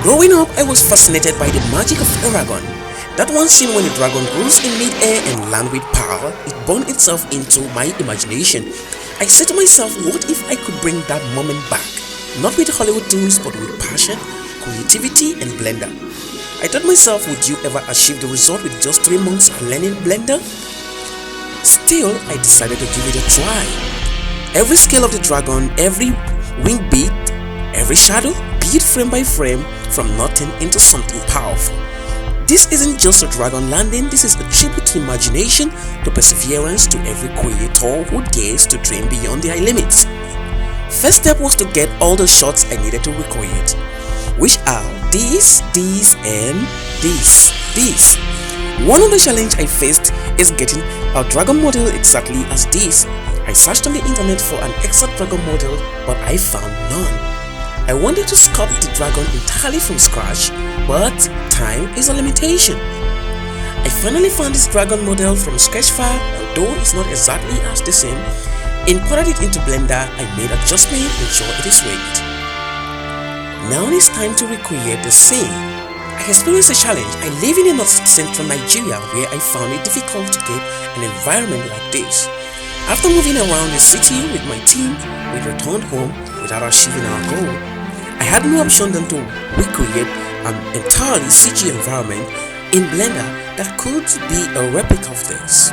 Growing up, I was fascinated by the magic of Eragon. That one scene when the dragon grows in mid-air and lands with power, it burned itself into my imagination. I said to myself, what if I could bring that moment back? Not with Hollywood tools, but with passion, creativity, and Blender. I thought myself, would you ever achieve the result with just 3 months of learning Blender? Still, I decided to give it a try. Every scale of the dragon, every wing beat, every shadow, be it frame by frame, from nothing into something powerful. This isn't just a dragon landing, this is a tribute to imagination, to perseverance, to every creator who dares to dream beyond their limits. First step was to get all the shots I needed to recreate, which are these, and these. One of the challenges I faced is getting a dragon model exactly as this. I searched on the internet for an exact dragon model, but I found none. I wanted to sculpt the dragon entirely from scratch, but time is a limitation. I finally found this dragon model from Sketchfab, although it's not exactly as the same. Imported it into Blender, I made adjustments to ensure it is rigged. Now it's time to recreate the scene. I experienced a challenge. I live in a north-central Nigeria where I found it difficult to get an environment like this. After moving around the city with my team, we returned home without achieving our goal. I had no option than to recreate an entirely CG environment in Blender that could be a replica of this.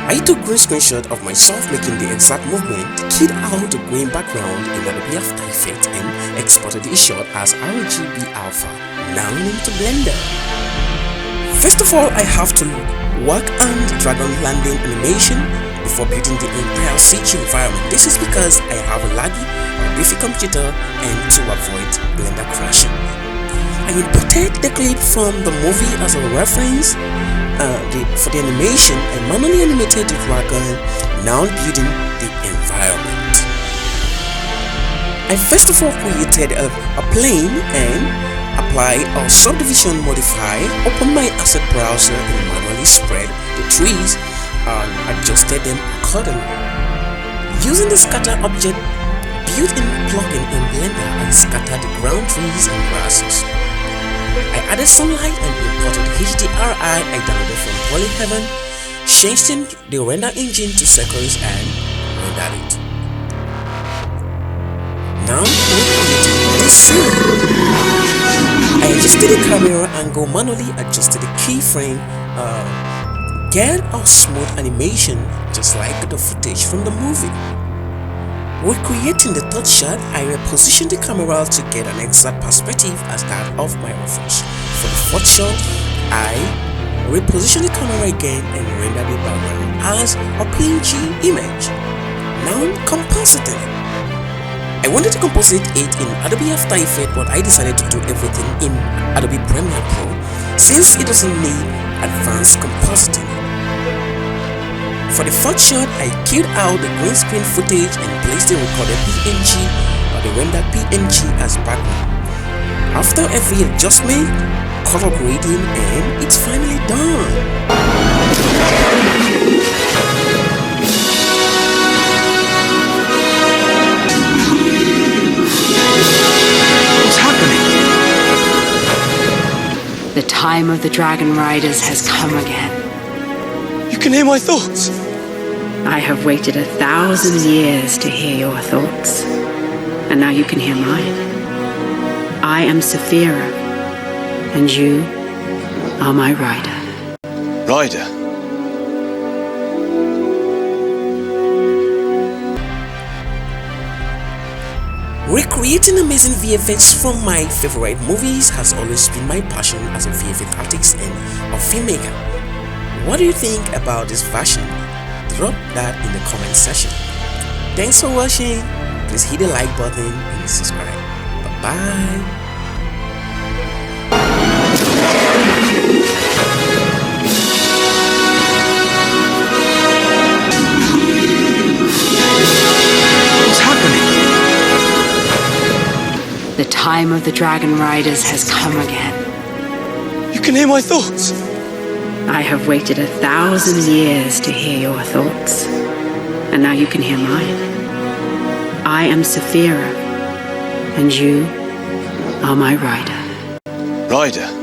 I took green screenshot of myself making the exact movement, keyed out the green background in Adobe After Effects and exported the shot as RGB Alpha, now into Blender. First of all, I have to work on the dragon landing animation before building the entire CG environment. This is because I have a laggy or beefy computer and to avoid Blender crashing. I imported the clip from the movie as a reference. For the animation, I manually animated the dragon, now building the environment. I first of all created a plane and applied a subdivision modifier, opened my asset browser and manually spread the trees and adjusted them accordingly. Using the scatter object built-in plugin in Blender, I scattered the ground trees and grasses. I added sunlight and imported HDRI I downloaded from Polyheaven, changed the render engine to seconds and rendered it. Now we're creating this scene. I adjusted the camera angle, manually adjusted the keyframe, get a smooth animation just like the footage from the movie. Recreating the third shot, I repositioned the camera to get an exact perspective as that of my reference. For the fourth shot, I repositioned the camera again and rendered the background as a PNG image. Now compositing. I wanted to composite it in Adobe After Effects, but I decided to do everything in Adobe Premiere Pro since it doesn't need advanced compositing. For the fourth shot, I keyed out the green screen footage and placed the recorded PNG or the rendered PNG as background. After every adjustment, color grading, and it's finally done. What's happening? The time of the Dragon Riders has come again. You can hear my thoughts. I have waited 1,000 years to hear your thoughts, and now you can hear mine. I am Saphira, and you are my rider. Rider? Recreating amazing VFX from my favorite movies has always been my passion as a VFX artist and a filmmaker. What do you think about this version? Drop that in the comment section. Thanks for watching. Please hit the like button and subscribe. Bye-bye. What's happening? The time of the Dragon Riders has come again. You can hear my thoughts. I have waited 1,000 years to hear your thoughts, and now you can hear mine. I am Saphira, and you are my rider. Ryder?